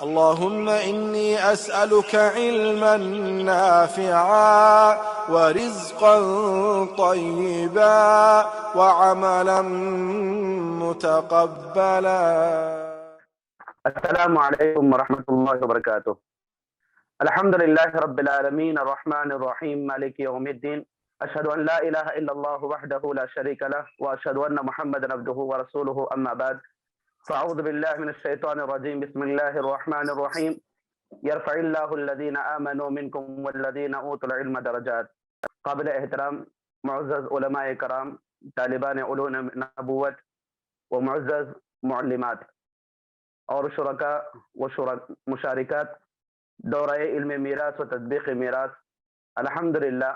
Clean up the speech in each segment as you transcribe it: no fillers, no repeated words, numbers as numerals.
اللهم إني أسألك علما نافعا ورزقا طيبا وعملا متقبلا. السلام علیکم ورحمۃ اللہ وبرکاتہ۔ الحمد للہ رب العالمین الرحمن الرحیم مالک یوم الدین، اشہد ان لا الہ الا اللہ وحدہ لا شریک لہ واشہد ان محمدا عبدہ ورسولہ، اما بعد فاعوذ باللہ من الشیطان الرجیم، بسم اللہ الرحمن الرحیم، یرفع اللہ الذین آمنوا منکم والذین اوتوا العلم درجات۔ قابل احترام معزز علماء کرام، طالبان علوم نبوت و معزز معلمات اور شرکاء و مشارکات دورہ علم میراث و تطبیق میراث، الحمدللہ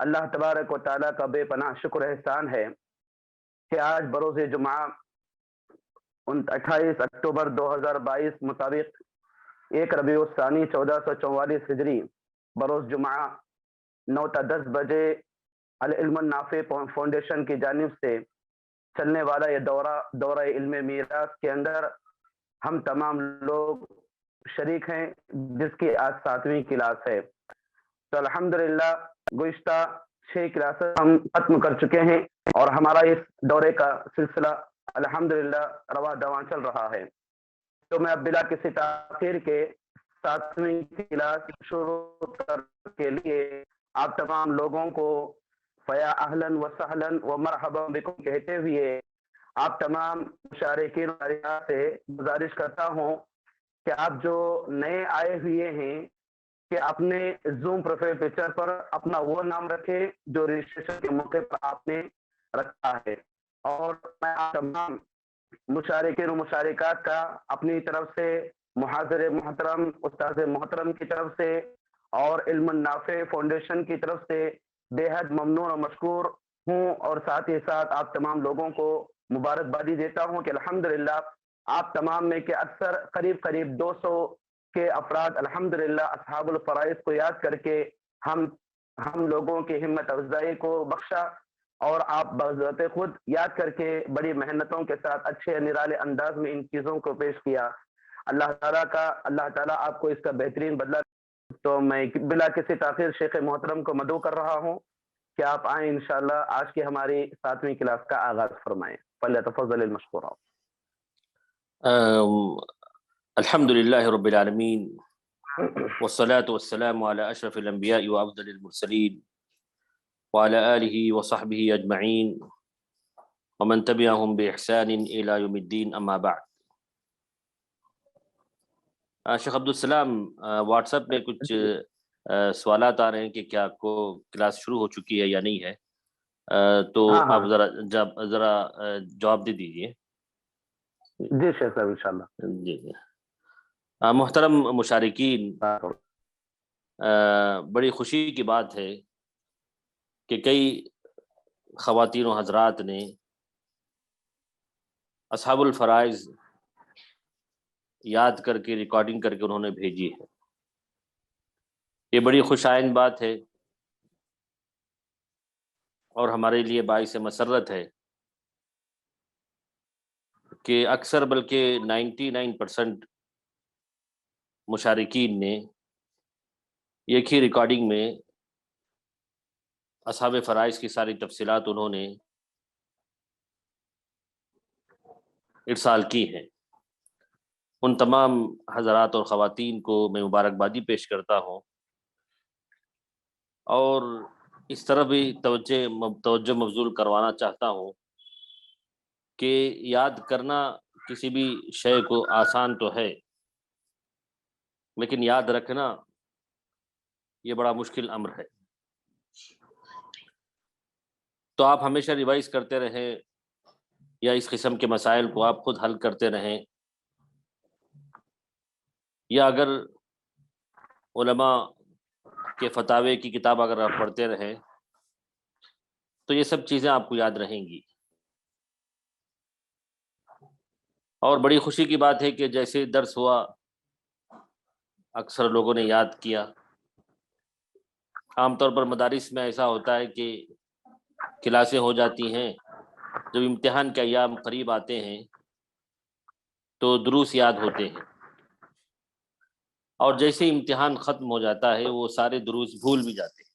اللہ تبارک و تعالیٰ کا بے پناہ شکر احسان ہے کہ آج بروز جمعہ 28 اکتوبر 2022 مطابق 1 ربیع الثانی 1444 ہجری بروز جمعہ 9 تا 10 بجے العلم النافع فاؤنڈیشن کی جانب سے چلنے والا یہ دورہ علم میراث کے اندر ہم تمام لوگ شریک ہیں، جس کی آج 7ویں کلاس ہے۔ تو الحمدللہ گزشتہ 6 کلاسز ہم ختم کر چکے ہیں اور ہمارا اس دورے کا سلسلہ الحمدللہ رواں دواں چل رہا ہے۔ تو میں اب بلا کسی تاخیر کے 7ویں کلاس شروع کرنے کے لیے آپ تمام لوگوں کو فیا اہلاً و سہلاً و مرحبا بکم کہتے ہوئے آپ تمام مشارکین سے گزارش کرتا ہوں کہ آپ جو نئے آئے ہوئے ہیں کہ اپنے زوم پروفائل پکچر پر اپنا وہ نام رکھے جو رجسٹریشن کے موقع پر آپ نے رکھا ہے، اور میں آپ تمام مشارکین و مشارکات کا اپنی طرف سے، محاضر محترم، استاذ محترم کی طرف سے اور علم النافع فاؤنڈیشن کی طرف سے بے حد ممنون اور مشکور ہوں، اور ساتھ ہی ساتھ آپ تمام لوگوں کو مبارکبادی دیتا ہوں کہ الحمدللہ آپ تمام میں کے اکثر قریب 200 کے افراد الحمدللہ اصحاب الفرائض کو یاد کر کے ہم لوگوں کی ہمت افزائی کو بخشا، اور آپ بذات خود یاد کر کے بڑی محنتوں کے ساتھ اچھے نرالے انداز میں ان چیزوں کو پیش کیا۔ اللہ تعالیٰ آپ کو اس کا بہترین بدلہ۔ تو میں بلا کسی تاخیر شیخ محترم کو مدعو کر رہا ہوں کہ آپ آئیں انشاءاللہ آج کی ہماری 7ویں کلاس کا آغاز فرمائیں۔ فلیتفضل المشکورا۔ الحمد للہ رب العالمین والصلاة والسلام على اشرف الانبیاء وافضل المرسلین وعلى آلہ وصحبہ اجمعین ومن تبعهم باحسان الى یوم الدین، اما بعد۔ شیخ عبدالسلام، واٹس ایپ میں کچھ سوالات آ رہے ہیں کہ کیا آپ کو کلاس شروع ہو چکی ہے یا نہیں ہے، تو آپ ذرا جواب دے دیجئے۔ جی شیخ صاحب انشاءاللہ۔ جی محترم مشارکین، بڑی خوشی کی بات ہے کہ کئی خواتین و حضرات نے اصحاب الفرائض یاد کر کے ریکارڈنگ کر کے انہوں نے بھیجی ہے۔ یہ بڑی خوش آئند بات ہے اور ہمارے لیے باعث مسرت ہے کہ اکثر بلکہ 99% مشارکین نے ایک ہی ریکارڈنگ میں اصحاب فرائض کی ساری تفصیلات انہوں نے ارسال کی ہیں۔ ان تمام حضرات اور خواتین کو میں مبارکبادی پیش کرتا ہوں، اور اس طرح بھی توجہ مبذول کروانا چاہتا ہوں کہ یاد کرنا کسی بھی شے کو آسان تو ہے، لیکن یاد رکھنا یہ بڑا مشکل امر ہے۔ تو آپ ہمیشہ ریوائز کرتے رہیں یا اس قسم کے مسائل کو آپ خود حل کرتے رہیں، یا اگر علماء کے فتاوی کی کتاب اگر آپ پڑھتے رہیں تو یہ سب چیزیں آپ کو یاد رہیں گی۔ اور بڑی خوشی کی بات ہے کہ جیسے درس ہوا اکثر لوگوں نے یاد کیا۔ عام طور پر مدارس میں ایسا ہوتا ہے کہ کلاسیں ہو جاتی ہیں، جب امتحان کے ایام قریب آتے ہیں تو دروس یاد ہوتے ہیں، اور جیسے ہی امتحان ختم ہو جاتا ہے وہ سارے دروس بھول بھی جاتے ہیں۔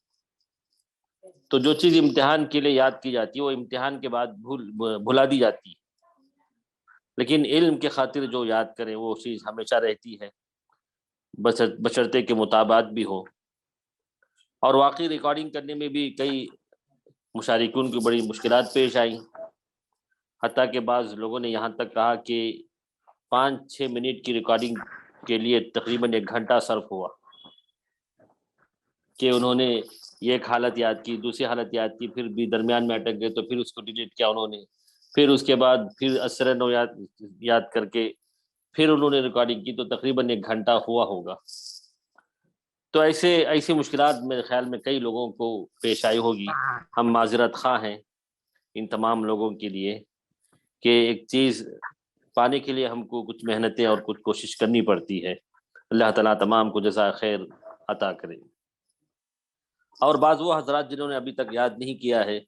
تو جو چیز امتحان کے لیے یاد کی جاتی ہے وہ امتحان کے بعد بھلا دی جاتی ہے، لیکن علم کے خاطر جو یاد کریں وہ چیز ہمیشہ رہتی ہے، بشرطے کے مطابقات بھی ہو۔ اور واقعی ریکارڈنگ کرنے میں بھی کئی مشارکین کی بڑی مشکلات پیش آئیں، حتیٰ کہ بعض لوگوں نے یہاں تک کہا کہ 5-6 منٹ کی ریکارڈنگ کے لیے تقریباً 1 گھنٹہ صرف ہوا، کہ انہوں نے ایک حالت یاد کی، دوسری حالت یاد کی، پھر بھی درمیان میں اٹک گئے تو پھر اس کو ڈیلیٹ کیا انہوں نے، پھر اس کے بعد پھر اثر نو یاد کر کے پھر انہوں نے ریکارڈنگ کی، تو تقریباً 1 گھنٹہ ہوا ہوگا۔ تو ایسی مشکلات میرے خیال میں کئی لوگوں کو پیش آئی ہوگی۔ ہم معذرت خواہ ہیں ان تمام لوگوں کے لیے کہ ایک چیز پانے کے لیے ہم کو کچھ محنتیں اور کچھ کوشش کرنی پڑتی ہے۔ اللہ تعالیٰ تمام کو جزائے خیر عطا کرے۔ اور بعض وہ حضرات جنہوں نے ابھی تک یاد نہیں کیا ہے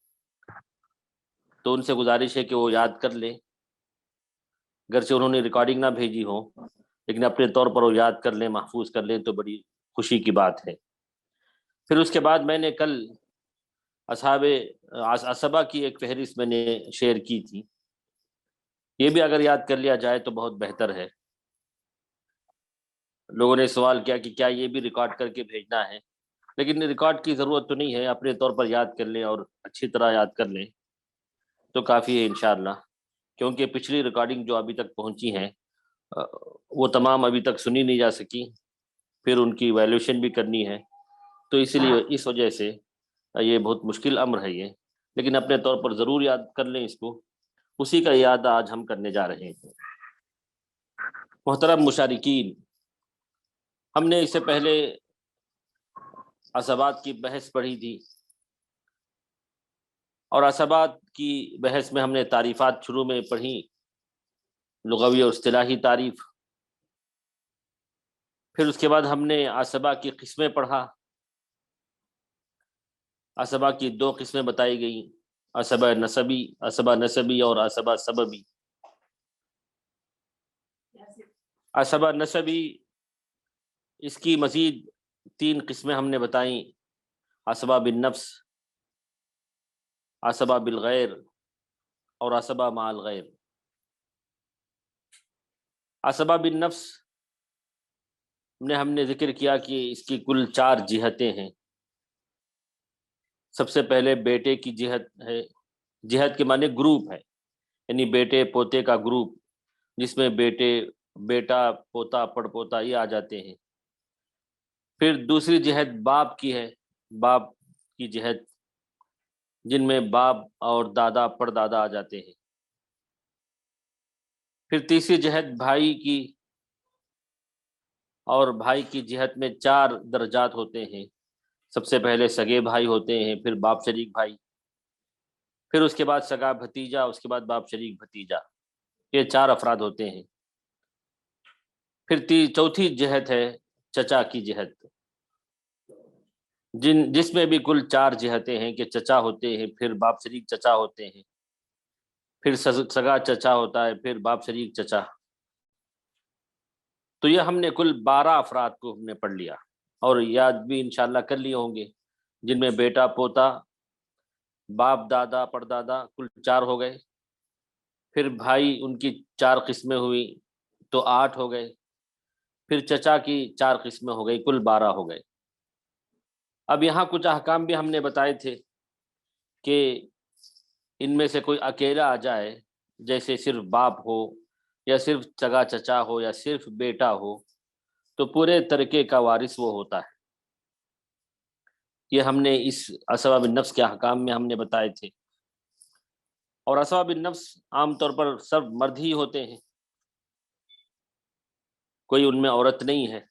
تو ان سے گزارش ہے کہ وہ یاد کر لیں، گرچہ انہوں نے ریکارڈنگ نہ بھیجی ہو لیکن اپنے طور پر وہ یاد کر لیں، محفوظ کر لیں تو بڑی خوشی کی بات ہے۔ پھر اس کے بعد میں نے کل اصحاب عصبہ کی ایک فہرست میں نے شیئر کی تھی، یہ بھی اگر یاد کر لیا جائے تو بہت بہتر ہے۔ لوگوں نے سوال کیا کہ کیا یہ بھی ریکارڈ کر کے بھیجنا ہے، لیکن ریکارڈ کی ضرورت تو نہیں ہے، اپنے طور پر یاد کر لیں اور اچھی طرح یاد کر لیں تو کافی ہے انشاءاللہ، کیونکہ پچھلی ریکارڈنگ جو ابھی تک پہنچی ہیں وہ تمام ابھی تک سنی نہیں جا سکی، پھر ان کی ویلیوشن بھی کرنی ہے، تو اسی لیے اس وجہ سے یہ بہت مشکل امر ہے یہ، لیکن اپنے طور پر ضرور یاد کر لیں اس کو، اسی کا یاد آج ہم کرنے جا رہے ہیں۔ محترم مشارکین، ہم نے اس سے پہلے عصبات کی بحث پڑھی تھی، اور عصبات کی بحث میں ہم نے تعریفات شروع میں پڑھی، لغوی اور اصطلاحی تعریف، پھر اس کے بعد ہم نے عصبہ کی قسمیں پڑھا۔ عصبہ کی 2 قسمیں بتائی گئیں، عصبہ نسبی اور عصبہ سببی۔ عصبہ نسبی، اس کی مزید 3 قسمیں ہم نے بتائیں، عصبہ بالنفس، عصبہ بالغیر اور عصبہ مع الغیر۔ عصبہ بالنفس ہم نے ذکر کیا کہ اس کی کل 4 جہتیں ہیں۔ سب سے پہلے بیٹے کی جہت ہے، جہت کے معنی گروپ ہے، یعنی بیٹے پوتے کا گروپ، جس میں بیٹا پوتا پڑ پوتا یہ آ جاتے ہیں۔ پھر دوسری جہت باپ کی ہے، باپ کی جہت، جن میں باپ اور دادا پڑ دادا آ جاتے ہیں۔ پھر تیسری جہت بھائی کی، اور بھائی کی جہت میں 4 درجات ہوتے ہیں۔ سب سے پہلے سگے بھائی ہوتے ہیں، پھر باپ شریک بھائی، پھر اس کے بعد سگا بھتیجا، اس کے بعد باپ شریک بھتیجا، یہ 4 افراد ہوتے ہیں۔ پھر چوتھی جہت ہے چچا کی جہت، جس میں بھی کل 4 جہتیں ہیں کہ چچا ہوتے ہیں، پھر باپ شریک چچا ہوتے ہیں، پھر سگا چچا ہوتا ہے، پھر باپ شریک چچا۔ تو یہ ہم نے کل 12 افراد کو ہم نے پڑھ لیا، اور یاد بھی انشاءاللہ کر لیے ہوں گے، جن میں بیٹا پوتا، باپ دادا پردادا کل 4 ہو گئے، پھر بھائی ان کی 4 قسمیں ہوئی تو 8 ہو گئے، پھر چچا کی 4 قسمیں ہو گئی، کل 12 ہو گئے۔ اب یہاں کچھ احکام بھی ہم نے بتائے تھے کہ ان میں سے کوئی اکیلا آ جائے، جیسے صرف باپ ہو یا صرف سگا چچا ہو یا صرف بیٹا ہو، تو پورے ترکے کا وارث وہ ہوتا ہے۔ یہ ہم نے اس عصبہ بالنفس کے احکام میں ہم نے بتائے تھے۔ اور عصبہ بالنفس عام طور پر سب مرد ہی ہوتے ہیں، کوئی ان میں عورت نہیں ہے۔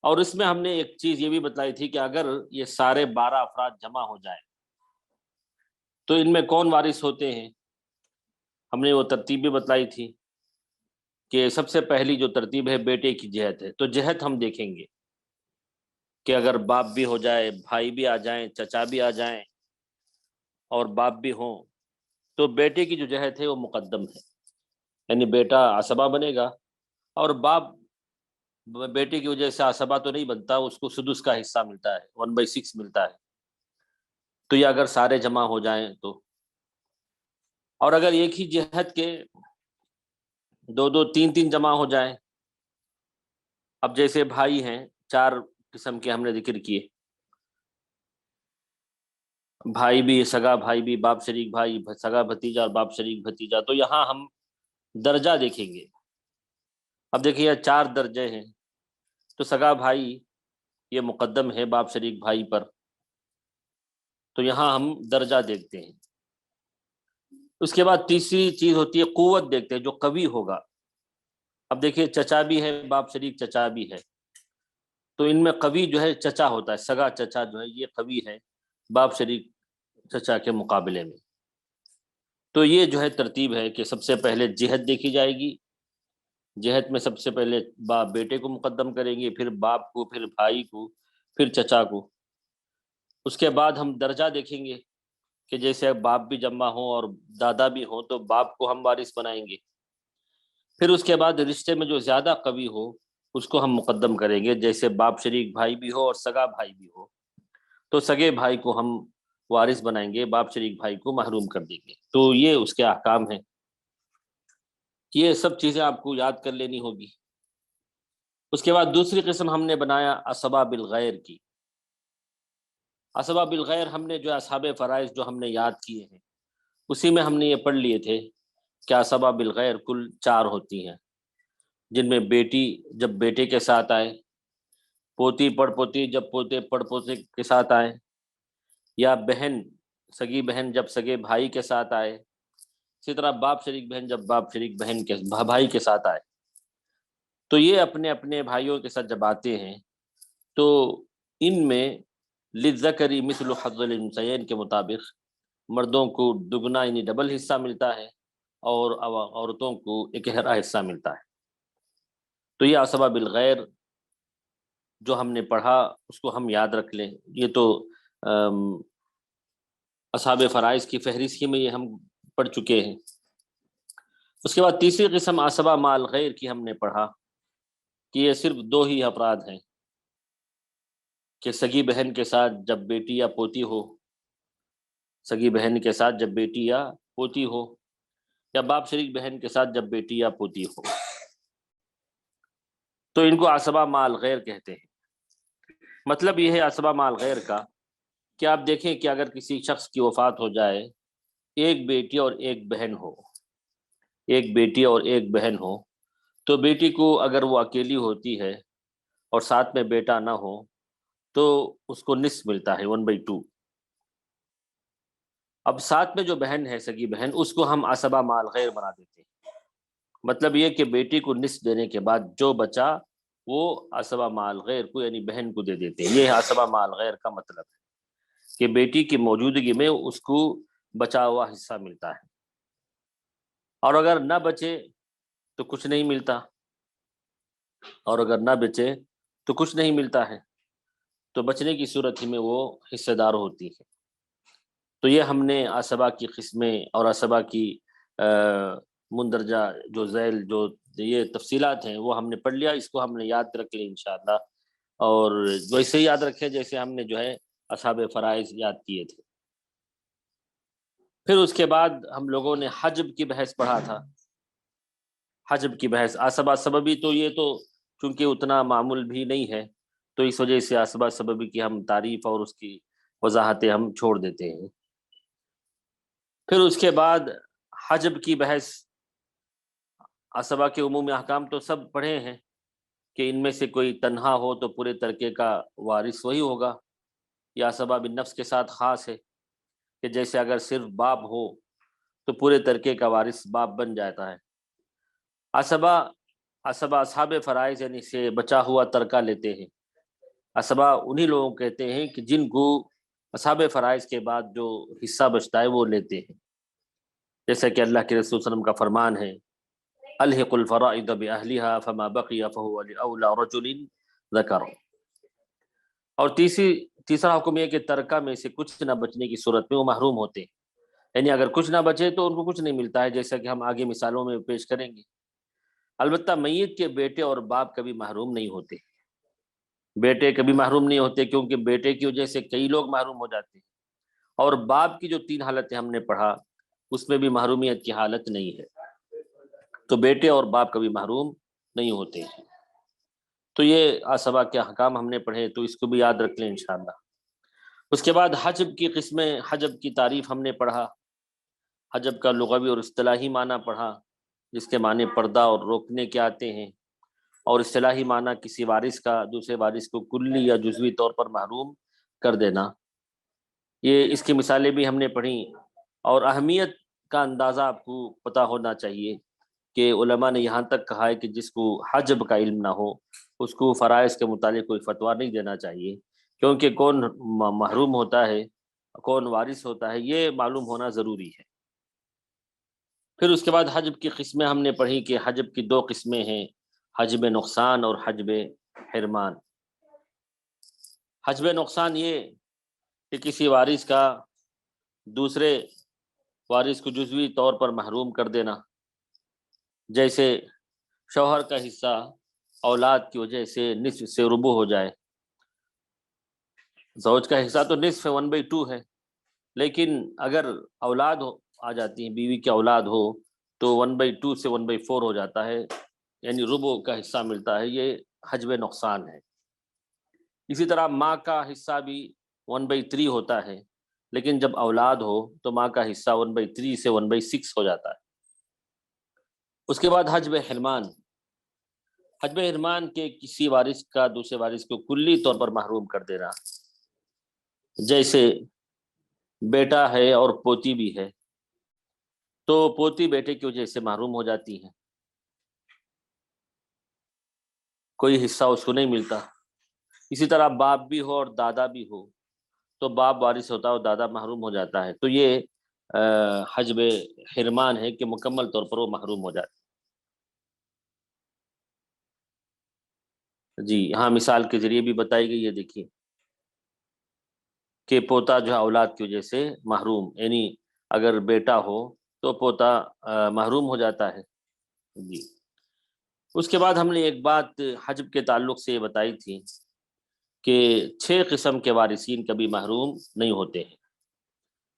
اور اس میں ہم نے ایک چیز یہ بھی بتائی تھی کہ اگر یہ سارے 12 افراد جمع ہو جائیں تو ان میں کون وارث ہوتے ہیں، ہم نے وہ ترتیب بھی بتلائی تھی کہ سب سے پہلی جو ترتیب ہے بیٹے کی جہت ہے۔ تو جہت ہم دیکھیں گے کہ اگر باپ بھی ہو جائے، بھائی بھی آ جائیں، چچا بھی آ جائیں اور باپ بھی ہوں، تو بیٹے کی جو جہت ہے وہ مقدم ہے، یعنی بیٹا عصبہ بنے گا، اور باپ بیٹے کی وجہ سے عصبہ تو نہیں بنتا، اس کو سدس کا حصہ ملتا ہے، 1/6 ملتا ہے۔ تو یہ اگر سارے جمع ہو جائیں تو، اور اگر ایک ہی جہت کے 2 3 جمع ہو جائیں، اب جیسے بھائی ہیں 4 قسم کے ہم نے ذکر کیے، بھائی بھی، سگا بھائی بھی، باپ شریک بھائی، سگا بھتیجا اور باپ شریک بھتیجا، تو یہاں ہم درجہ دیکھیں گے۔ اب دیکھیے یہ 4 درجے ہیں، تو سگا بھائی یہ مقدم ہے باپ شریک بھائی پر، تو یہاں ہم درجہ دیکھتے ہیں۔ اس کے بعد تیسری چیز ہوتی ہے قوت دیکھتے ہیں، جو قوی ہوگا۔ اب دیکھیے چچا بھی ہے، باپ شریک چچا بھی ہے، تو ان میں قوی جو ہے چچا ہوتا ہے، سگا چچا جو ہے یہ قوی ہے باپ شریک چچا کے مقابلے میں۔ تو یہ جو ہے ترتیب ہے کہ سب سے پہلے جہت دیکھی جائے گی، جہت میں سب سے پہلے باپ بیٹے کو مقدم کریں گے، پھر باپ کو، پھر بھائی کو، پھر چچا کو۔ اس کے بعد ہم درجہ دیکھیں گے کہ جیسے باپ بھی جمع ہوں اور دادا بھی ہوں تو باپ کو ہم وارث بنائیں گے۔ پھر اس کے بعد رشتے میں جو زیادہ قوی ہو اس کو ہم مقدم کریں گے، جیسے باپ شریک بھائی بھی ہو اور سگا بھائی بھی ہو، تو سگے بھائی کو ہم وارث بنائیں گے، باپ شریک بھائی کو محروم کر دیں گے۔ تو یہ اس کے احکام ہیں، یہ سب چیزیں آپ کو یاد کر لینی ہوگی۔ اس کے بعد دوسری قسم ہم نے بنایا عصبہ بالغیر کی۔ عصبہ بالغیر ہم نے جو اصحاب فرائض جو ہم نے یاد کیے ہیں اسی میں ہم نے یہ پڑھ لیے تھے کہ عصبہ بالغیر کل 4 ہوتی ہیں، جن میں بیٹی جب بیٹے کے ساتھ آئے، پوتی پڑ پوتی جب پوتے پڑ پوتے کے ساتھ آئے، یا بہن سگی بہن جب سگے بھائی کے ساتھ آئے، اسی طرح باپ شریک بہن جب باپ شریک بہن کے بھائی کے ساتھ آئے۔ تو یہ اپنے اپنے بھائیوں کے ساتھ جب آتے ہیں تو ان میں للذکر مثل حظ الانثیین کے مطابق مردوں کو دگنا یعنی ڈبل حصہ ملتا ہے اور عورتوں کو 1/2 حصہ ملتا ہے۔ تو یہ عصبہ بالغیر جو ہم نے پڑھا اس کو ہم یاد رکھ لیں، یہ تو اصحاب فرائض کی فہرست ہی میں یہ ہم پڑھ چکے ہیں۔ اس کے بعد تیسری قسم عصبہ مع الغیر کی ہم نے پڑھا کہ یہ صرف 2 ہی افراد ہیں، کہ سگی بہن کے ساتھ جب بیٹی یا پوتی ہو، سگی بہن کے ساتھ جب بیٹی یا پوتی ہو، یا باپ شریک بہن کے ساتھ جب بیٹی یا پوتی ہو، تو ان کو عصبہ مع الغیر کہتے ہیں۔ مطلب یہ ہے عصبہ مع الغیر کا کہ آپ دیکھیں کہ اگر کسی شخص کی وفات ہو جائے، ایک بیٹی اور ایک بہن ہو، ایک بیٹی اور ایک بہن ہو، تو بیٹی کو اگر وہ اکیلی ہوتی ہے اور ساتھ میں بیٹا نہ ہو تو اس کو نصف ملتا ہے 1/2۔ اب ساتھ میں جو بہن ہے سگی بہن، اس کو ہم عصبہ مع الغیر بنا دیتے ہیں۔ مطلب یہ کہ بیٹی کو نصف دینے کے بعد جو بچا وہ عصبہ مع الغیر کو یعنی بہن کو دے دیتے ہیں۔ یہ عصبہ مع الغیر کا مطلب ہے کہ بیٹی کی موجودگی میں اس کو بچا ہوا حصہ ملتا ہے، اور اگر نہ بچے تو کچھ نہیں ملتا، اور اگر نہ بچے تو کچھ نہیں ملتا ہے، تو بچنے کی صورت ہی میں وہ حصے دار ہوتی ہے۔ تو یہ ہم نے عصبہ کی قسمیں اور عصبہ کی مندرجہ جو ذیل جو یہ تفصیلات ہیں وہ ہم نے پڑھ لیا، اس کو ہم نے یاد رکھ لیں انشاءاللہ، اور ویسے ہی یاد رکھے جیسے ہم نے جو ہے اصحاب فرائض یاد کیے تھے۔ پھر اس کے بعد ہم لوگوں نے حجب کی بحث پڑھا تھا، حجب کی بحث عصبہ سببی، تو یہ تو چونکہ اتنا معمول بھی نہیں ہے تو اس وجہ سے عصبہ سببی کی ہم تعریف اور اس کی وضاحتیں ہم چھوڑ دیتے ہیں۔ پھر اس کے بعد حجب کی بحث، عصبہ کے عمومی احکام تو سب پڑھے ہیں کہ ان میں سے کوئی تنہا ہو تو پورے ترکے کا وارث وہی ہوگا۔ یہ عصبہ بالنفس کے ساتھ خاص ہے کہ جیسے اگر صرف باپ ہو تو پورے ترکے کا وارث باپ بن جاتا ہے۔ عصبہ اصحاب فرائض یعنی سے بچا ہوا ترکہ لیتے ہیں۔ عصبہ انہی لوگوں کہتے ہیں کہ جن کو اصحاب فرائض کے بعد جو حصہ بچتا ہے وہ لیتے ہیں، جیسا کہ اللہ کے رسول صلی اللہ علیہ وسلم کا فرمان ہے الحق الفرائض باہلها فما بقي فهو لاولى رجل ذکر۔ اور تیسرا حکم یہ کہ ترکہ میں سے کچھ نہ بچنے کی صورت میں وہ محروم ہوتے ہیں، یعنی اگر کچھ نہ بچے تو ان کو کچھ نہیں ملتا ہے، جیسا کہ ہم آگے مثالوں میں پیش کریں گے۔ البتہ میت کے بیٹے اور باپ کبھی محروم نہیں ہوتے، بیٹے کبھی محروم نہیں ہوتے، کیونکہ بیٹے کی وجہ سے کئی لوگ محروم ہو جاتے ہیں، اور باپ کی جو 3 حالتیں ہم نے پڑھا اس میں بھی محرومیت کی حالت نہیں ہے، تو بیٹے اور باپ کبھی محروم نہیں ہوتے ہیں۔ تو یہ آصبہ کے احکام ہم نے پڑھے، تو اس کو بھی یاد رکھ لیں انشاءاللہ۔ اس کے بعد حجب کی قسمیں، حجب کی تعریف ہم نے پڑھا، حجب کا لغوی اور اصطلاحی معنی پڑھا، جس کے معنی پردہ اور روکنے کے آتے ہیں، اور اصطلاحی معنی کسی وارث کا دوسرے وارث کو کلی یا جزوی طور پر محروم کر دینا، یہ اس کی مثالیں بھی ہم نے پڑھی۔ اور اہمیت کا اندازہ آپ کو پتہ ہونا چاہیے کہ علماء نے یہاں تک کہا ہے کہ جس کو حجب کا علم نہ ہو اس کو فرائض کے متعلق کوئی فتویٰ نہیں دینا چاہیے، کیونکہ کون محروم ہوتا ہے کون وارث ہوتا ہے یہ معلوم ہونا ضروری ہے۔ پھر اس کے بعد حجب کی قسمیں ہم نے پڑھی کہ حجب کی 2 قسمیں ہیں، حجب نقصان اور حجب حرمان۔ حجب نقصان یہ کہ کسی وارث کا دوسرے وارث کو جزوی طور پر محروم کر دینا، جیسے شوہر کا حصہ اولاد کی وجہ سے نصف سے ربع ہو جائے، زوج کا حصہ تو نصف 1/2 ہے، لیکن اگر اولاد آ جاتی ہیں، بیوی کی اولاد ہو تو 1/2 سے 1/4 ہو جاتا ہے، یعنی ربع کا حصہ ملتا ہے، یہ حجب نقصان ہے۔ اسی طرح ماں کا حصہ بھی 1/3 ہوتا ہے، لیکن جب اولاد ہو تو ماں کا حصہ 1/3 سے 1/6 ہو جاتا ہے۔ اس کے بعد حجب حرمان، حجب حرمان کے کسی وارث کا دوسرے وارث کو کلی طور پر محروم کر دینا، جیسے بیٹا ہے اور پوتی بھی ہے، تو پوتی بیٹے کی وجہ سے محروم ہو جاتی ہے، کوئی حصہ اس کو نہیں ملتا۔ اسی طرح باپ بھی ہو اور دادا بھی ہو تو باپ وارث ہوتا ہے اور دادا محروم ہو جاتا ہے، تو یہ حجب حرمان ہے کہ مکمل طور پر وہ محروم ہو جاتا ہے۔ جی ہاں، مثال کے ذریعے بھی بتائی گئی ہے، دیکھیے کہ پوتا جو ہے اولاد کی وجہ سے محروم، یعنی اگر بیٹا ہو تو پوتا محروم ہو جاتا ہے۔ جی اس کے بعد ہم نے ایک بات حجب کے تعلق سے یہ بتائی تھی کہ 6 قسم کے وارثین کبھی محروم نہیں ہوتے ہیں،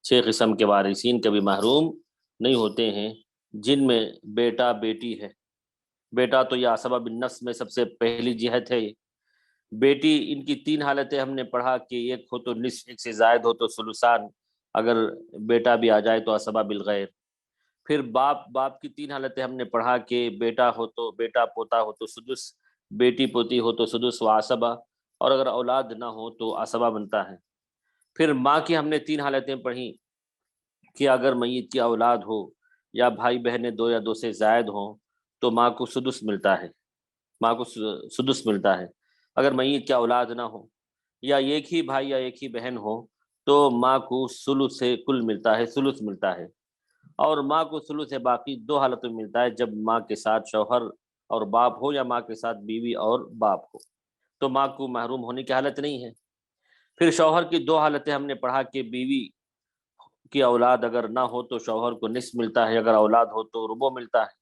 6 قسم کے وارثین کبھی محروم نہیں ہوتے ہیں، جن میں بیٹا بیٹی ہے۔ بیٹا تو یہ عصبہ بالنفس میں سب سے پہلی جہت ہے، بیٹی ان کی 3 حالتیں ہم نے پڑھا کہ ایک ہو تو نصف، ایک سے زائد ہو تو ثلثان، اگر بیٹا بھی آ جائے تو عصبہ بالغیر۔ پھر باپ کی 3 حالتیں ہم نے پڑھا کہ بیٹا ہو تو بیٹا پوتا ہو تو سدس، بیٹی پوتی ہو تو سدس و عصبہ، اور اگر اولاد نہ ہو تو عصبہ بنتا ہے۔ پھر ماں کی ہم نے 3 حالتیں پڑھی کہ اگر میت کی اولاد ہو یا بھائی بہنیں 2 یا 2 سے زائد ہوں تو ماں کو سدس ملتا ہے، ماں کو سدس ملتا ہے۔ اگر میت کی اولاد نہ ہو یا ایک ہی بھائی یا ایک ہی بہن ہو تو ماں کو ثلث سے کل ملتا ہے، ثلث ملتا ہے، اور ماں کو ثلث باقی 2 حالتوں میں ملتا ہے، جب ماں کے ساتھ شوہر اور باپ ہو یا ماں کے ساتھ بیوی اور باپ ہو، تو ماں کو محروم ہونے کی حالت نہیں ہے۔ پھر شوہر کی 2 حالتیں ہم نے پڑھا کہ بیوی کی اولاد اگر نہ ہو تو شوہر کو نصف ملتا ہے، اگر اولاد ہو تو ربع ملتا ہے۔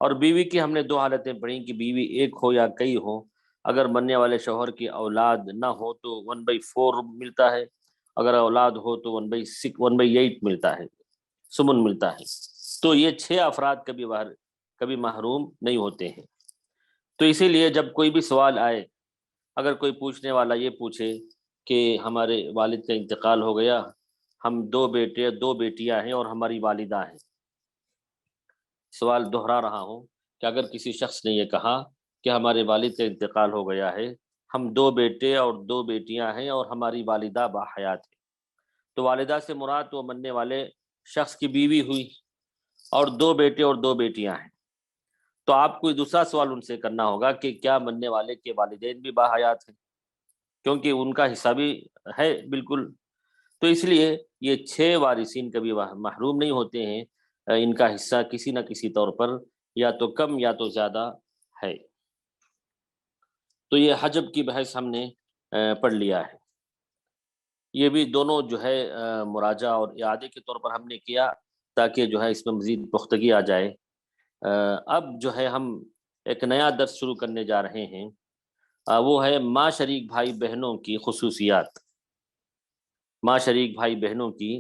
اور بیوی کی ہم نے 2 حالتیں پڑھی کہ بیوی ایک ہو یا کئی ہو، اگر مرنے والے شوہر کی اولاد نہ ہو تو 1/4 ملتا ہے، اگر اولاد ہو تو 1/8 ملتا ہے، سمن ملتا ہے۔ تو یہ 6 افراد کبھی محروم نہیں ہوتے ہیں۔ تو اسی لیے جب کوئی بھی سوال آئے، اگر کوئی پوچھنے والا یہ پوچھے کہ ہمارے والد کا انتقال ہو گیا، ہم 2 بیٹے 2 بیٹیاں ہیں اور ہماری والدہ ہیں، سوال دہرا رہا ہوں کہ اگر کسی شخص نے یہ کہا کہ ہمارے والد کا انتقال ہو گیا ہے، ہم 2 بیٹے اور 2 بیٹیاں ہیں اور ہماری والدہ باحیات ہے، تو والدہ سے مراد وہ مرنے والے شخص کی بیوی ہوئی، اور 2 بیٹے اور 2 بیٹیاں ہیں، تو آپ کو دوسرا سوال ان سے کرنا ہوگا کہ کیا مرنے والے کے والدین بھی باحیات ہیں، کیونکہ ان کا حصہ بھی ہے بالکل۔ تو اس لیے یہ 6 وارثین کبھی محروم نہیں ہوتے ہیں، ان کا حصہ کسی نہ کسی طور پر یا تو کم یا تو زیادہ ہے۔ تو یہ حجب کی بحث ہم نے پڑھ لیا ہے، یہ بھی دونوں جو ہے مراجعہ اور اعادے کے طور پر ہم نے کیا تاکہ جو ہے اس میں مزید پختگی آ جائے اب جو ہے ہم ایک نیا درس شروع کرنے جا رہے ہیں، وہ ہے ماں شریک بھائی بہنوں کی خصوصیات۔ ماں شریک بھائی بہنوں کی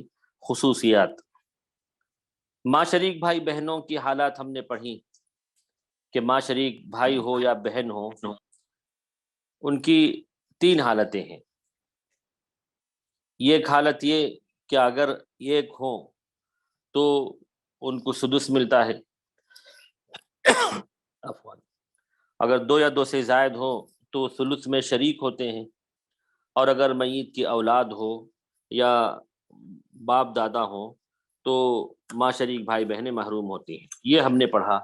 خصوصیات۔ ماں شریک بھائی بہنوں کی حالات ہم نے پڑھی کہ ماں شریک بھائی ہو یا بہن ہو، ان کی تین حالتیں ہیں۔ ایک حالت یہ کہ اگر ایک ہو تو ان کو سدس ملتا ہے، عفواً، اگر دو یا دو سے زائد ہو تو ثلث میں شریک ہوتے ہیں، اور اگر میت کی اولاد ہو یا باپ دادا ہو تو ماں شریک بھائی بہنیں محروم ہوتی ہیں۔ یہ ہم نے پڑھا۔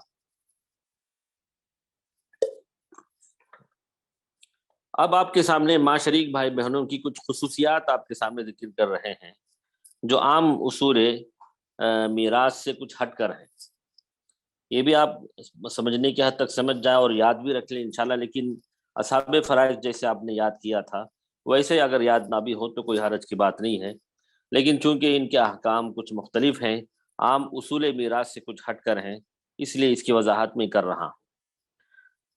اب آپ کے سامنے ماں شریک بھائی بہنوں کی کچھ خصوصیات آپ کے سامنے ذکر کر رہے ہیں جو عام اصول میراث سے کچھ ہٹ کر ہیں۔ یہ بھی آپ سمجھنے کی حد تک سمجھ جائیں اور یاد بھی رکھ لیں انشاءاللہ، لیکن اصحاب فرائض جیسے آپ نے یاد کیا تھا ویسے اگر یاد نہ بھی ہو تو کوئی حرج کی بات نہیں ہے، لیکن چونکہ ان کے احکام کچھ مختلف ہیں، عام اصول میراث سے کچھ ہٹ کر ہیں، اس لیے اس کی وضاحت میں کر رہا ہوں۔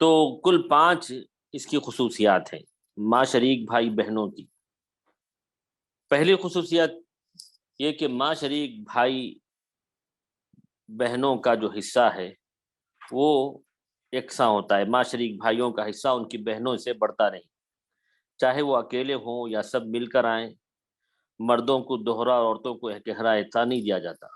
تو کل 5 اس کی خصوصیات ہیں ماں شریک بھائی بہنوں کی۔ پہلی خصوصیت یہ کہ ماں شریک بھائی بہنوں کا جو حصہ ہے وہ یکساں ہوتا ہے۔ ماں شریک بھائیوں کا حصہ ان کی بہنوں سے بڑھتا نہیں، چاہے وہ اکیلے ہوں یا سب مل کر آئیں۔ مردوں کو دوہرا اور عورتوں کو اکہرا حصہ نہیں دیا جاتا۔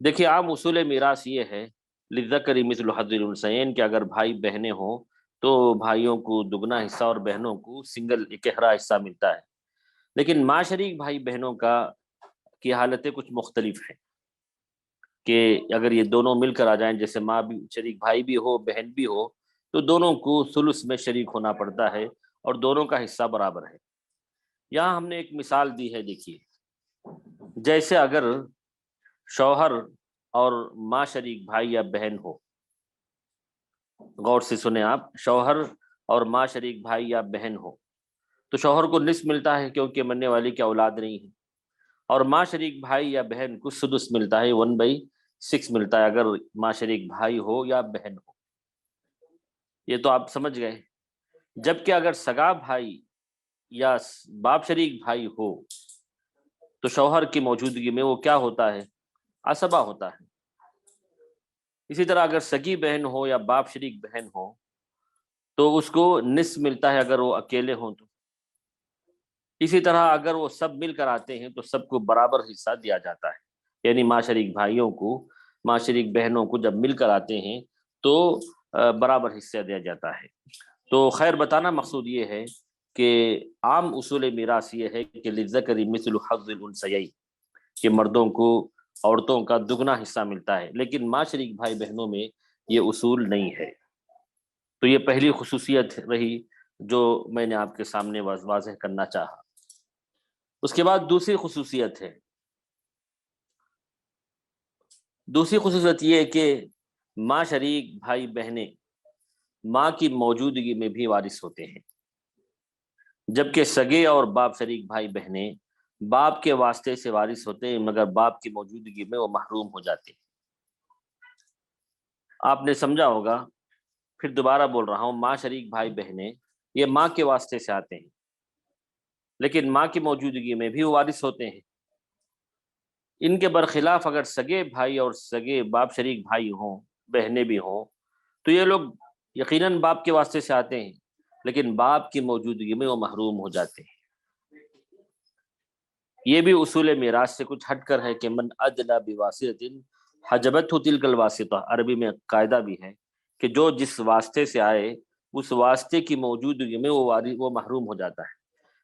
دیکھیے عام اصول میراث یہ ہے للذکر مثل حظ الانثیین کہ اگر بھائی بہنیں ہوں تو بھائیوں کو دگنا حصہ اور بہنوں کو سنگل اکہرا حصہ ملتا ہے، لیکن ماں شریک بھائی بہنوں کی حالتیں کچھ مختلف ہیں کہ اگر یہ دونوں مل کر آ جائیں، جیسے ماں بھی شریک بھائی بھی ہو بہن بھی ہو تو دونوں کو ثلث میں شریک ہونا پڑتا ہے اور دونوں کا حصہ برابر ہے۔ یہاں ہم نے ایک مثال دی ہے، دیکھیے جیسے اگر شوہر اور ماں شریک بھائی یا بہن ہو، غور سے سنیں آپ، شوہر اور ماں شریک بھائی یا بہن ہو تو شوہر کو نصف ملتا ہے کیونکہ مرنے والی کی اولاد نہیں ہے، اور ماں شریک بھائی یا بہن کو سدس ملتا ہے، 1/6 ملتا ہے اگر ماں شریک بھائی ہو یا بہن ہو۔ یہ تو آپ سمجھ گئے۔ جبکہ اگر سگا بھائی یا باپ شریک بھائی ہو تو شوہر کی موجودگی میں وہ کیا ہوتا ہے؟ عصبہ ہوتا ہے۔ اسی طرح اگر سگی بہن ہو یا باپ شریک بہن ہو تو اس کو نصف ملتا ہے اگر وہ اکیلے ہوں تو۔ اسی طرح اگر وہ سب مل کر آتے ہیں تو سب کو برابر حصہ دیا جاتا ہے، یعنی ماں شریک بھائیوں کو ماں شریک بہنوں کو جب مل کر آتے ہیں تو برابر حصہ دیا جاتا ہے۔ تو خیر بتانا مقصود یہ ہے کہ عام اصول میراث یہ ہے کہ للذکر مثل حظ الانثیین کہ مردوں کو عورتوں کا دگنا حصہ ملتا ہے، لیکن ماں شریک بھائی بہنوں میں یہ اصول نہیں ہے۔ تو یہ پہلی خصوصیت رہی جو میں نے آپ کے سامنے واضح کرنا چاہا۔ اس کے بعد دوسری خصوصیت ہے، دوسری خصوصیت یہ ہے کہ ماں شریک بھائی بہنیں ماں کی موجودگی میں بھی وارث ہوتے ہیں، جبکہ سگے اور باپ شریک بھائی بہنیں باپ کے واسطے سے وارث ہوتے ہیں مگر باپ کی موجودگی میں وہ محروم ہو جاتے ہیں۔ آپ نے سمجھا ہوگا، پھر دوبارہ بول رہا ہوں، ماں شریک بھائی بہنیں یہ ماں کے واسطے سے آتے ہیں لیکن ماں کی موجودگی میں بھی وہ وارث ہوتے ہیں۔ ان کے برخلاف اگر سگے بھائی اور سگے باپ شریک بھائی ہوں بہنیں بھی ہوں تو یہ لوگ یقیناً باپ کے واسطے سے آتے ہیں لیکن باپ کی موجودگی میں وہ محروم ہو جاتے ہیں۔ یہ بھی اصول میراث سے کچھ ہٹ کر ہے کہ من ادلی بواسطۃ حجبتہ تلک الواسطہ، عربی میں قاعدہ بھی ہے کہ جو جس واسطے سے آئے اس واسطے کی موجودگی میں وہ محروم ہو جاتا ہے،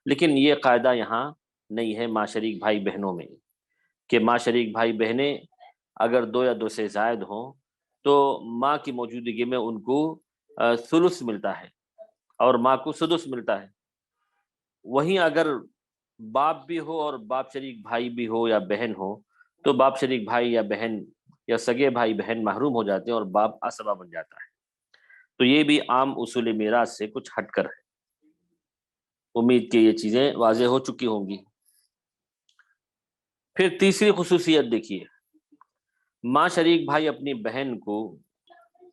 لیکن یہ قاعدہ یہاں نہیں ہے ماں شریک بھائی بہنوں میں کہ ماں شریک بھائی بہنیں اگر 2 یا 2 سے زائد ہوں تو ماں کی موجودگی میں ان کو ثلث ملتا ہے اور ماں کو سدس ملتا ہے۔ وہیں اگر باپ بھی ہو اور باپ شریک بھائی بھی ہو یا بہن ہو تو باپ شریک بھائی یا بہن یا سگے بھائی بہن محروم ہو جاتے ہیں اور باپ عصبہ بن جاتا ہے۔ تو یہ بھی عام اصول میراث سے کچھ ہٹ کر ہے۔ امید کہ یہ چیزیں واضح ہو چکی ہوں گی۔ پھر تیسری خصوصیت دیکھیے، ماں شریک بھائی اپنی بہن کو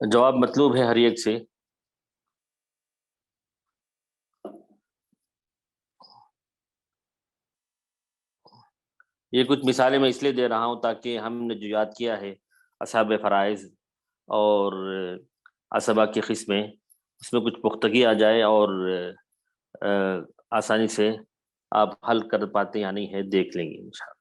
جواب مطلوب ہے ہر ایک سے. یہ کچھ مثالیں میں اس لیے دے رہا ہوں تاکہ ہم نے جو یاد کیا ہے اصحاب فرائض اور اسبا کی قسمیں، اس میں کچھ پختگی آ جائے اور آسانی سے آپ حل کر پاتے یا نہیں ہے دیکھ لیں گے انشاءاللہ.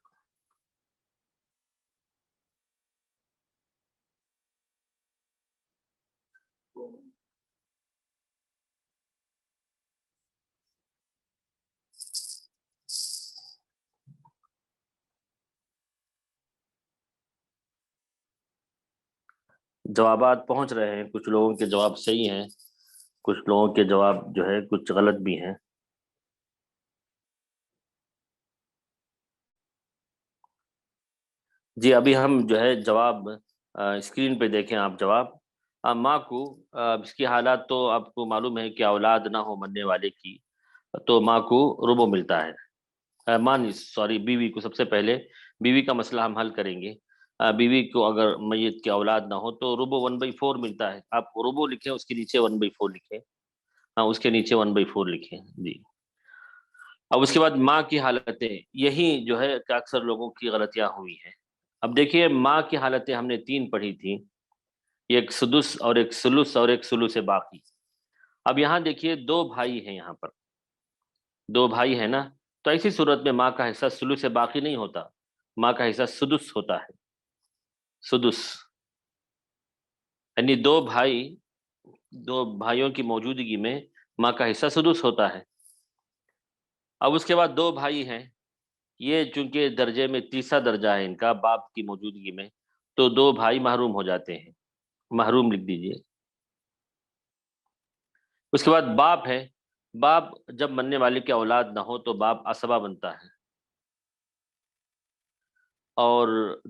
جوابات پہنچ رہے ہیں، کچھ لوگوں کے جواب صحیح ہیں، کچھ لوگوں کے جواب جو ہے کچھ غلط بھی ہیں. جی ابھی ہم جو ہے جواب اسکرین پہ دیکھیں آپ جواب. ماں کو اس کی حالات تو آپ کو معلوم ہے کہ اولاد نہ ہو مرنے والے کی تو ماں کو ربع ملتا ہے. ماں سوری بیوی کو، سب سے پہلے بیوی کا مسئلہ ہم حل کریں گے. بیوی کو اگر میت کی اولاد نہ ہو تو ربع 1/4 ملتا ہے. آپ ربع لکھیں، اس کے نیچے 1/4 لکھیں. ہاں اس کے نیچے 1/4 لکھیں جی. اب اس کے بعد ماں کی حالتیں، یہی جو ہے کہ اکثر لوگوں کی غلطیاں ہوئی ہیں. اب دیکھیے ماں کی حالتیں ہم نے 3 پڑھی تھیں، ایک سدس اور ایک سلس اور ایک سلوس باقی. اب یہاں دیکھیے 2 بھائی ہیں، یہاں پر 2 بھائی ہیں نا، تو ایسی صورت میں ماں کا حصہ سلوس باقی نہیں ہوتا، ماں کا حصہ سدس ہوتا ہے. سدس یعنی 2 بھائیوں کی موجودگی میں ماں کا حصہ سدس ہوتا ہے. اب اس کے بعد 2 بھائی ہیں، یہ چونکہ درجے میں تیسرا درجہ ہے ان کا باپ کی موجودگی میں، تو 2 بھائی محروم ہو جاتے ہیں، محروم لکھ دیجئے. اس کے بعد باپ ہے، باپ جب مرنے والے کی اولاد نہ ہو تو باپ عصبہ بنتا ہے. اور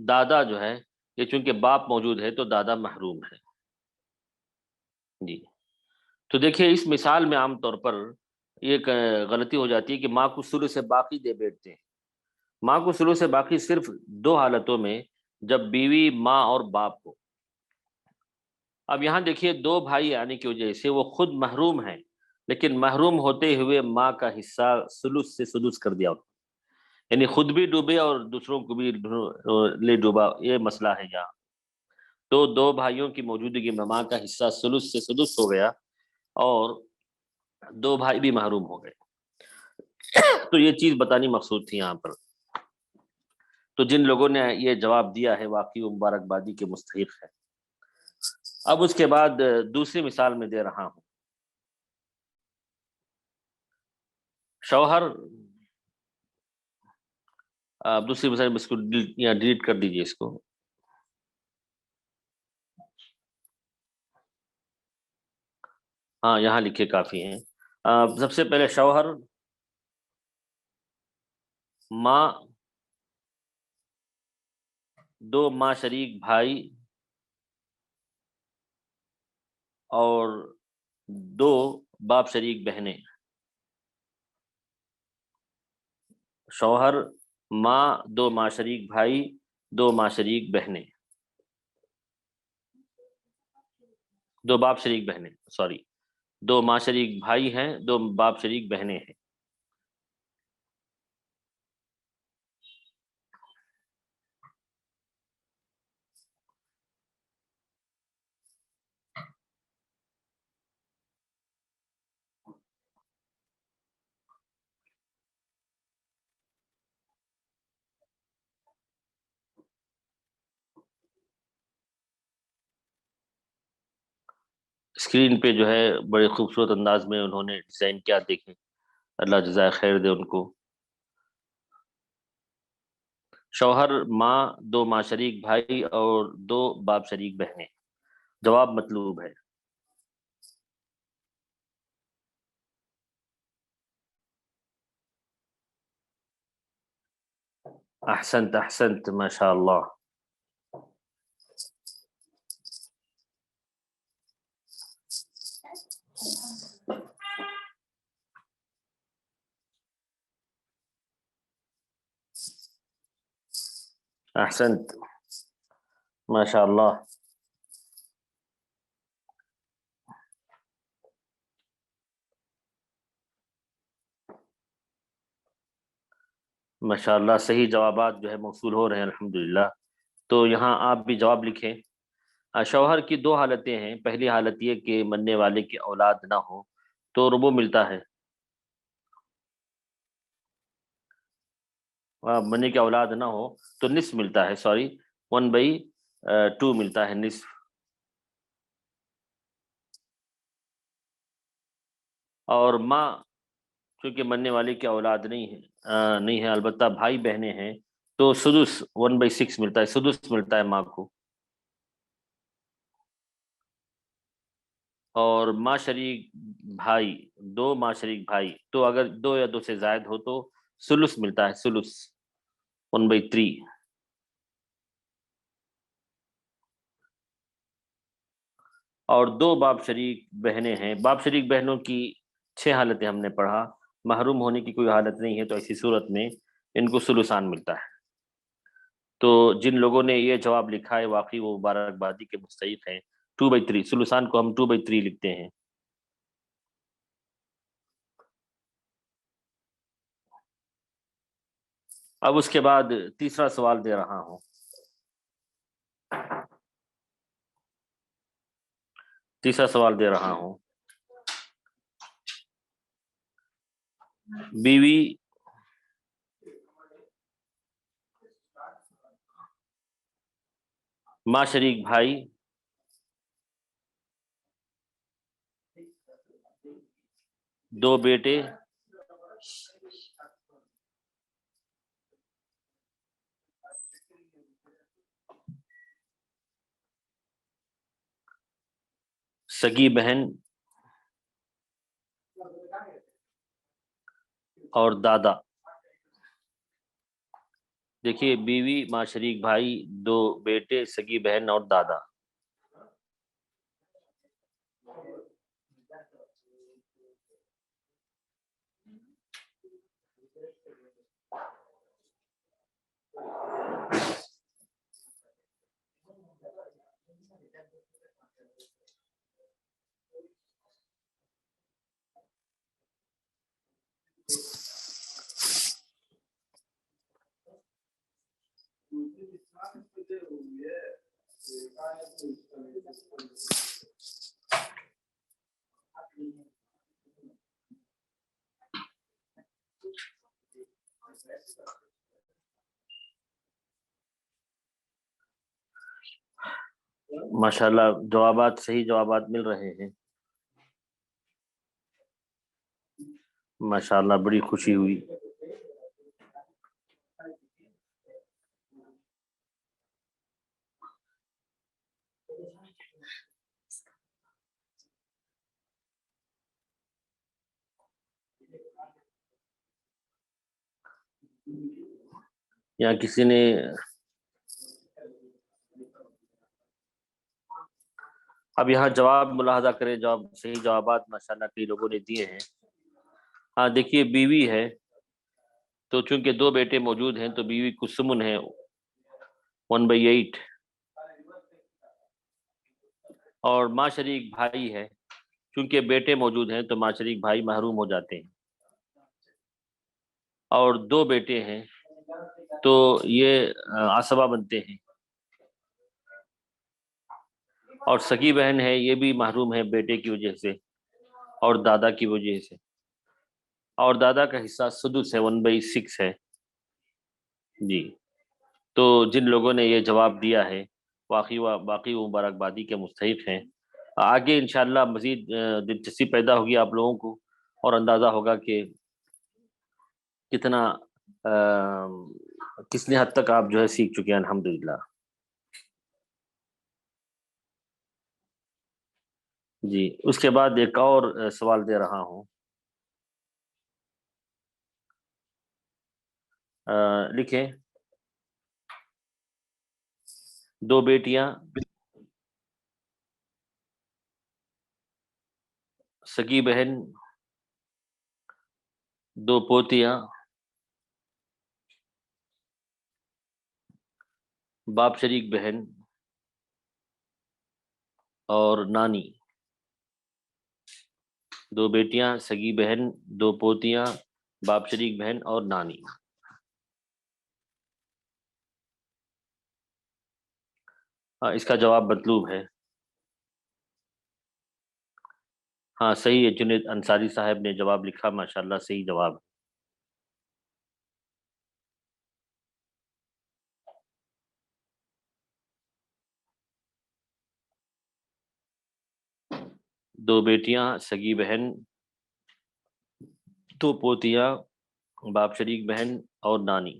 دادا جو ہے، یہ چونکہ باپ موجود ہے تو دادا محروم ہے جی. تو دیکھیے اس مثال میں عام طور پر ایک غلطی ہو جاتی ہے کہ ماں کو ثلث باقی دے بیٹھتے ہیں. ماں کو ثلث باقی صرف 2 حالتوں میں، جب بیوی، ماں اور باپ ہو. اب یہاں دیکھیے 2 بھائی آنے کی وجہ سے وہ خود محروم ہیں، لیکن محروم ہوتے ہوئے ماں کا حصہ ثلث سے سدس کر دیا، یعنی خود بھی ڈوبے اور دوسروں کو بھی لے ڈوبا. یہ مسئلہ ہے یہاں. تو 2 بھائیوں کی موجودگی میں ماں کا حصہ ثلث سے سدس ہو گیا اور 2 بھائی بھی محروم ہو گئے. تو یہ چیز بتانی مقصود تھی یہاں پر. تو جن لوگوں نے یہ جواب دیا ہے واقعی وہ مبارکبادی کے مستحق ہے. اب اس کے بعد دوسری مثال میں دے رہا ہوں. شوہر، دوسری مثال اس کو ڈیلیٹ کر دیجئے اس کو. ہاں یہاں لکھے کافی ہیں. سب سے پہلے شوہر، ماں، 2 ماں شریک بھائی اور 2 باپ شریک بہنیں. شوہر، ماں، 2 ماں شریک بھائی، 2 ماں شریک بہنیں، 2 باپ شریک بہنیں، سوری 2 ماں شریک بھائی ہیں، 2 باپ شریک بہنیں ہیں. اسکرین پہ جو ہے بڑے خوبصورت انداز میں انہوں نے ڈیزائن کیا، دیکھیں اللہ جزائے خیر دے ان کو. شوہر، ماں، 2 ماں شریک بھائی اور 2 باپ شریک بہنیں. جواب مطلوب ہے. احسنت احسنت ماشاء اللہ. احسنت ماشاء اللہ. ماشاءاللہ صحیح جوابات جو ہے موصول ہو رہے ہیں الحمدللہ. تو یہاں آپ بھی جواب لکھیں. شوہر کی دو حالتیں ہیں. پہلی حالت یہ کہ مرنے والے کی اولاد نہ ہو تو ربع ملتا ہے. مرنے کی اولاد نہ ہو تو نصف ملتا ہے. سوری 1/2 ملتا ہے، نصف. اور ماں چونکہ مرنے والے کی اولاد نہیں ہے، البتہ بھائی بہنیں ہیں، تو سدس 1/6 ملتا ہے، سدس ملتا ہے ماں کو. اور ماں شریک بھائی، دو ماں شریک بھائی، تو اگر دو یا دو سے زائد ہو تو ثلث ملتا ہے، ثلث 1/3. اور دو باپ شریک بہنیں ہیں. باپ شریک بہنوں کی 6 حالتیں ہم نے پڑھا. محروم ہونے کی کوئی حالت نہیں ہے تو ایسی صورت میں ان کو ثلثان ملتا ہے. تو جن لوگوں نے یہ جواب لکھا ہے واقعی وہ مبارکبادی کے مستحق ہیں. 2/3 ثلثان کو ہم 2/3 لکھتے ہیں. اب اس کے بعد تیسرا سوال دے رہا ہوں. بیوی ماں شریک بھائی دو بیٹے سگی بہن اور دادا. دیکھیے بیوی ماں شریک بھائی دو بیٹے سگی بہن اور دادا. ماشاءاللہ جوابات، صحیح جوابات مل رہے ہیں. ماشاءاللہ بڑی خوشی ہوئی. یا کسی نے اب یہاں جواب ملاحظہ کرے، صحیح جوابات ماشاءاللہ کئی لوگوں نے دیے ہیں. ہاں دیکھیے بیوی ہے تو چونکہ دو بیٹے موجود ہیں تو بیوی کو ثمن ہے 1/8. اور ماں شریک بھائی ہے، چونکہ بیٹے موجود ہیں تو ماں شریک بھائی محروم ہو جاتے ہیں. اور دو بیٹے ہیں تو یہ عصبہ بنتے ہیں. اور سگی بہن ہے، یہ بھی محروم ہے بیٹے کی وجہ سے اور دادا کی وجہ سے. اور دادا کا حصہ سدس ہے، 1/6 ہے. جی تو جن لوگوں نے یہ جواب دیا ہے واقعی وہ مبارکبادی کے مستحق ہیں. آگے انشاءاللہ مزید دلچسپی پیدا ہوگی آپ لوگوں کو اور اندازہ ہوگا کہ کتنا کتنے حد تک آپ جو ہے سیکھ چکے ہیں الحمدللہ. جی اس کے بعد ایک اور سوال دے رہا ہوں. لکھیں دو بیٹیاں سگی بہن دو پوتیاں باپ شریک بہن اور نانی. دو بیٹیاں سگی بہن دو پوتیاں باپ شریک بہن اور نانی. اس کا جواب مطلوب ہے. ہاں صحیح ہے، جنید انصاری صاحب نے جواب لکھا، ماشاءاللہ صحیح جواب. دو بیٹیاں، سگی بہن، دو پوتیاں، باپ شریک بہن اور نانی.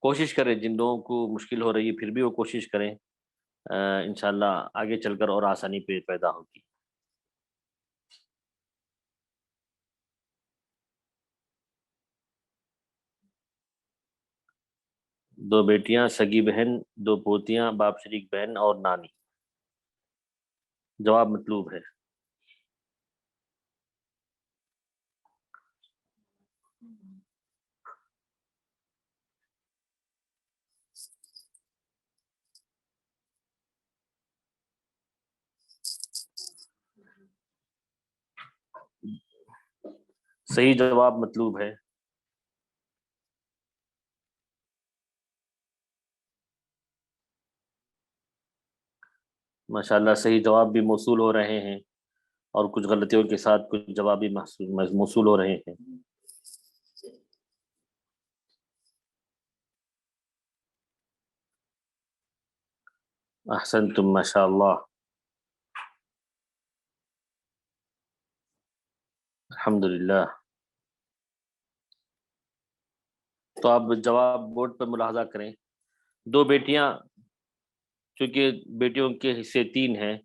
کوشش کریں، جن لوگوں کو مشکل ہو رہی ہے پھر بھی وہ کوشش کریں، انشاءاللہ آگے چل کر اور آسانی پیدا ہوگی. دو بیٹیاں، سگی بہن، دو پوتیاں، باپ شریک بہن اور نانی. جواب مطلوب ہے. صحیح جواب مطلوب ہے. ماشاءاللہ صحیح جواب بھی موصول ہو رہے ہیں، اور کچھ غلطیوں کے ساتھ کچھ جواب بھی موصول ہو رہے ہیں. احسنتم ماشاءاللہ. الحمدللہ. تو آپ جواب بورڈ پر ملاحظہ کریں. دو بیٹیاں، چونکہ بیٹیوں کے حصے تین ہیں،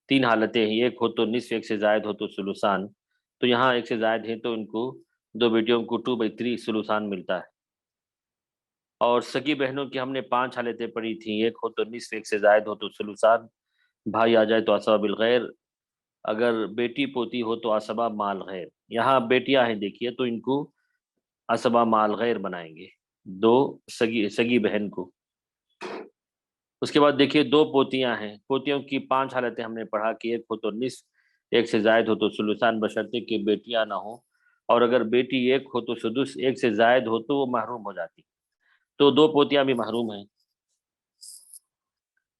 تین حالتیں ہیں، ایک ہو تو نصف، ایک سے زائد ہو تو ثلثان. تو یہاں ایک سے زائد ہے تو ان کو دو بیٹیوں کو 2/3 ثلثان ملتا ہے. اور سگی بہنوں کی ہم نے 5 حالتیں پڑھی تھیں، ایک ہو تو نصف، ایک سے زائد ہو تو ثلثان، بھائی آ جائے تو عصبہ بالغیر، اگر بیٹی پوتی ہو تو عصبہ مال غیر. یہاں بیٹیاں ہیں دیکھیے، تو ان کو عصبہ مال غیر بنائیں گے، دو سگی بہن کو. اس کے بعد دیکھیے دو پوتیاں ہیں، پوتیوں کی 5 حالتیں ہم نے پڑھا کہ ایک ہو تو نصف، ایک سے زائد ہو تو ثلثان بشرطے کہ بیٹیاں نہ ہوں، اور اگر بیٹی ایک ہو تو سدس، ایک سے زائد ہو تو وہ محروم ہو جاتی. تو دو پوتیاں بھی محروم ہیں،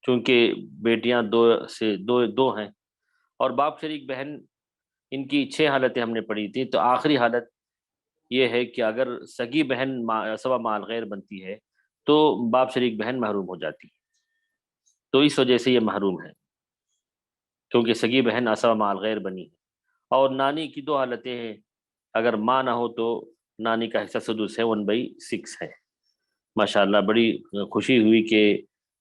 چونکہ بیٹیاں دو ہیں. اور باپ شریک بہن، ان کی 6 حالتیں ہم نے پڑھی تھی. تو آخری حالت یہ ہے کہ اگر سگی بہن عصبہ مال غیر بنتی ہے تو باپ شریک بہن محروم ہو جاتی، تو اس وجہ سے یہ محروم ہے، کیونکہ سگی بہن عصبہ مال غیر بنی ہے. اور نانی کی 2 حالتیں ہیں، اگر ماں نہ ہو تو نانی کا حصہ سدس ہے، 1/6 ہے. ماشاءاللہ بڑی خوشی ہوئی کہ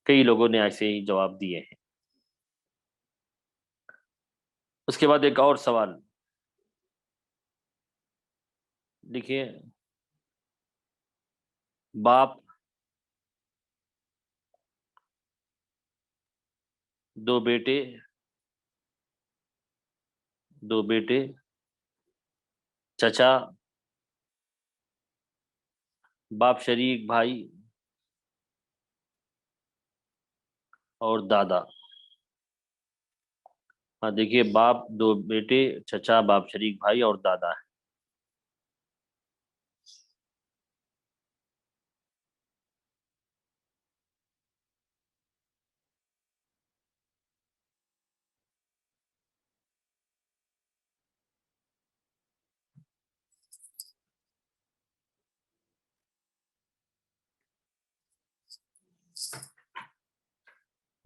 کئی لوگوں نے ایسے ہی جواب دیے ہیں. اس کے بعد ایک اور سوال دیکھیے. باپ، دو بیٹے، چچا، باپ شریک بھائی اور دادا. ہاں دیکھیے، باپ، دو بیٹے، چچا، باپ شریک بھائی اور دادا ہے.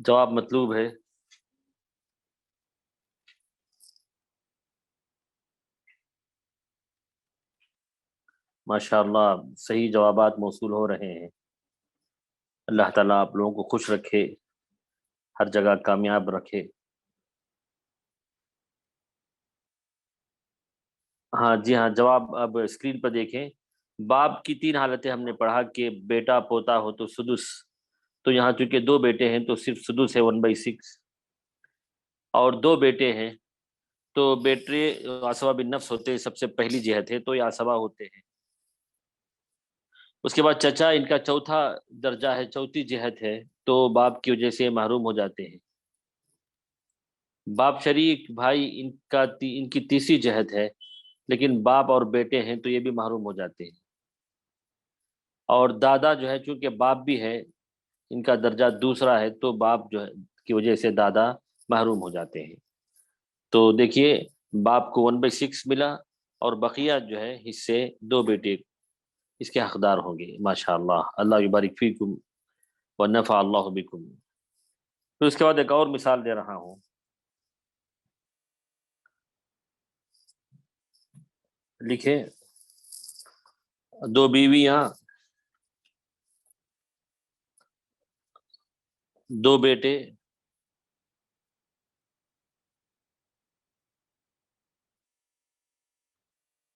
جواب مطلوب ہے. ماشاءاللہ صحیح جوابات موصول ہو رہے ہیں. اللہ تعالیٰ آپ لوگوں کو خوش رکھے، ہر جگہ کامیاب رکھے. ہاں جی ہاں، جواب اب اسکرین پر دیکھیں. باپ کی 3 حالتیں ہم نے پڑھا کہ بیٹا پوتا ہو تو سدس. تو یہاں چونکہ 2 بیٹے ہیں تو صرف سدس ہے، 1/6. اور 2 بیٹے ہیں تو بیٹے عصبہ بالنفس ہوتے، سب سے پہلی جہت ہے تو یہ عصبہ ہوتے ہیں. اس کے بعد چچا، ان کا چوتھا درجہ ہے، چوتھی جہت ہے، تو باپ کی وجہ سے محروم ہو جاتے ہیں. باپ شریک بھائی، ان کی تیسری جہت ہے، لیکن باپ اور بیٹے ہیں تو یہ بھی محروم ہو جاتے ہیں. اور دادا جو ہے چونکہ باپ بھی ہے، ان کا درجہ دوسرا ہے، تو باپ جو ہے کی وجہ سے دادا محروم ہو جاتے ہیں۔ تو دیکھیے باپ کو 1/6 ملا، اور بقیہ جو ہے حصے دو بیٹے اس کے حقدار ہوں گے۔ ماشاء اللہ، اللہ یبارک فیکم ونفع اللہ بکم۔ پھر اس کے بعد ایک اور مثال دے رہا ہوں، لکھے دو بیویاں، دو بیٹے،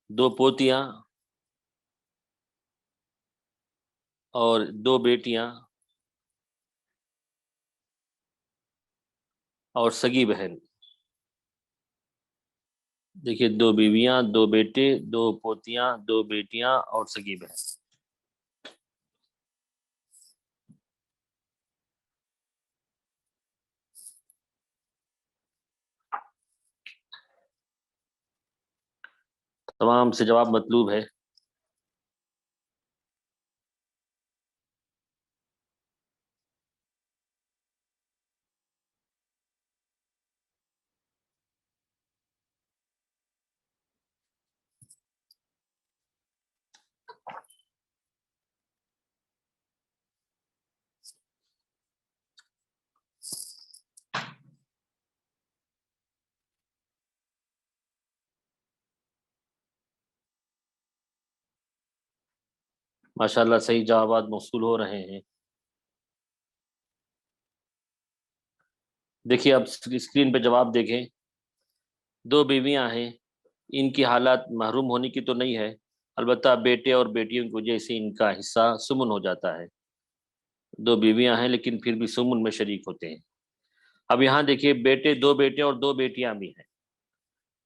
دو پوتیاں اور دو بیٹیاں اور سگی بہن۔ دیکھیے دو بیویاں، دو بیٹے، دو پوتیاں، دو بیٹیاں اور سگی بہن۔ تمام سے جواب مطلوب ہے۔ ماشاءاللہ صحیح جوابات موصول ہو رہے ہیں۔ دیکھیے اب اسکرین پہ جواب دیکھیں۔ دو بیویاں ہیں، ان کی حالات محروم ہونے کی تو نہیں ہے، البتہ بیٹے اور بیٹیوں کی وجہ سے ان کا حصہ سمن ہو جاتا ہے۔ دو بیویاں ہیں لیکن پھر بھی سمن میں شریک ہوتے ہیں۔ اب یہاں دیکھیے بیٹے، دو بیٹے اور دو بیٹیاں بھی ہیں،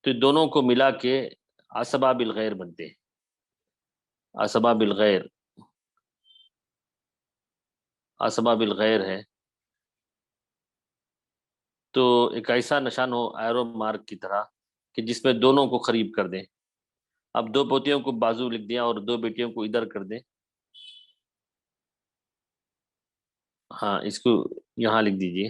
تو دونوں کو ملا کے عصبہ بالغیر بنتے ہیں۔ عصبہ بالغیر، عصبہ بالغیر ہے تو ایک ایسا نشان ہو ایرو مارک کی طرح کہ جس میں دونوں کو قریب کر دیں۔ اب دو پوتیوں کو بازو لکھ دیا اور دو بیٹیوں کو ادھر کر دیں۔ ہاں اس کو یہاں لکھ دیجئے۔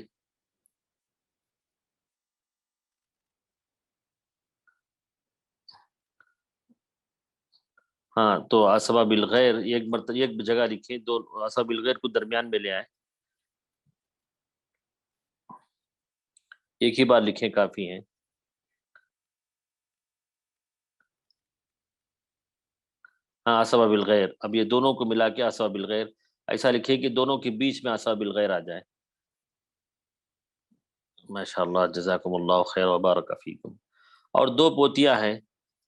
ہاں تو عصبہ بالغیر ایک مرتبہ ایک جگہ لکھیں، دو عصبہ بالغیر کو درمیان میں لے آئے، ایک ہی بار لکھیں کافی ہیں۔ ہاں عصبہ بالغیر، اب یہ دونوں کو ملا کے عصبہ بالغیر ایسا لکھیں کہ دونوں کے بیچ میں عصبہ بالغیر آ جائے۔ ماشاءاللہ جزاکم اللہ خیر وبارک فیکم۔ اور دو پوتیاں ہیں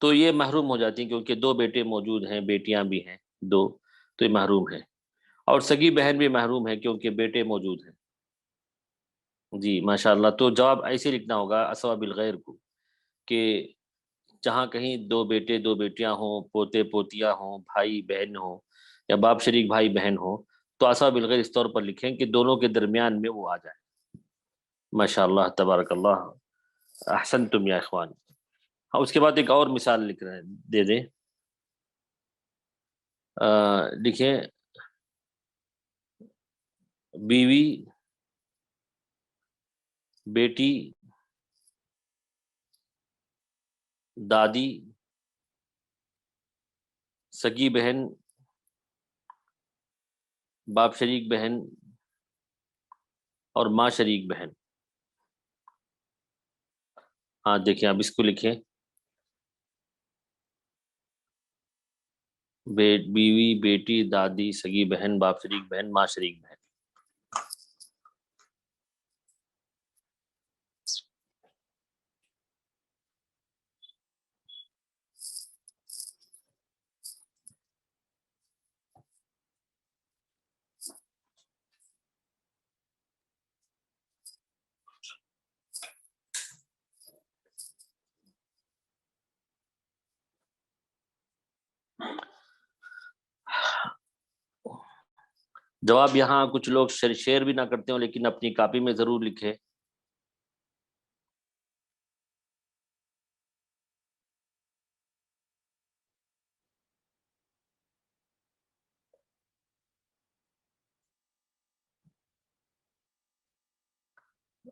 تو یہ محروم ہو جاتی ہیں کیونکہ دو بیٹے موجود ہیں، بیٹیاں بھی ہیں دو، تو یہ محروم ہیں۔ اور سگی بہن بھی محروم ہے کیونکہ بیٹے موجود ہیں۔ جی ماشاءاللہ، تو جواب ایسے لکھنا ہوگا عصبہ بالغیر کو کہ جہاں کہیں دو بیٹے دو بیٹیاں ہوں، پوتے پوتیاں ہوں، بھائی بہن ہوں یا باپ شریک بھائی بہن ہوں، تو عصبہ بالغیر اس طور پر لکھیں کہ دونوں کے درمیان میں وہ آ جائے۔ ماشاءاللہ تبارک اللہ، احسنتم یا اخوان۔ ہاں اس کے بعد ایک اور مثال لکھ رہے ہیں، دے دیں۔ لکھیں بیوی، بیٹی، دادی، سگی بہن، باپ شریک بہن اور ماں شریک بہن۔ ہاں دیکھیں اب اس کو لکھیں، بیوی، بیٹی، دادی، سگی بہن، باپ شریک بہن، ماں شریک بہن۔ جواب یہاں کچھ لوگ شیئر بھی نہ کرتے ہوں لیکن اپنی کاپی میں ضرور لکھے۔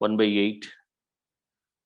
1/8,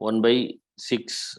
1/6,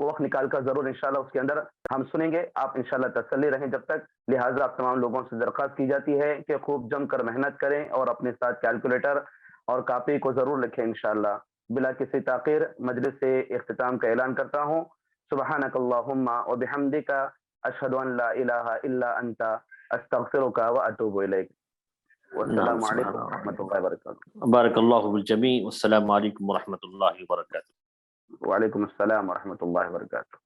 وہ وقت نکال کر ضرور انشاءاللہ اس کے اندر ہم سنیں گے. آپ انشاءاللہ تسلی رہیں جب تک. لہٰذا آپ تمام لوگوں سے درخواست کی جاتی ہے کہ خوب جم کر محنت کریں اور اپنے ساتھ کیلکولیٹر اور کاپی کو ضرور لکھیں انشاءاللہ. بلا کسی تاخیر مجلس سے اختتام کا اعلان کرتا ہوں. سبحانک اللہم و بحمدک اشہد ان لا الہ الا انت استغفرک و اتوب الیک. والسلام علیکم و رحمۃ اللہ وبرکاتہ. بارک اللہ بالجمیع. والسلام علیکم ورحمۃ اللہ وبرکاتہ. وعلیکم السلام ورحمۃ اللہ وبرکاتہ.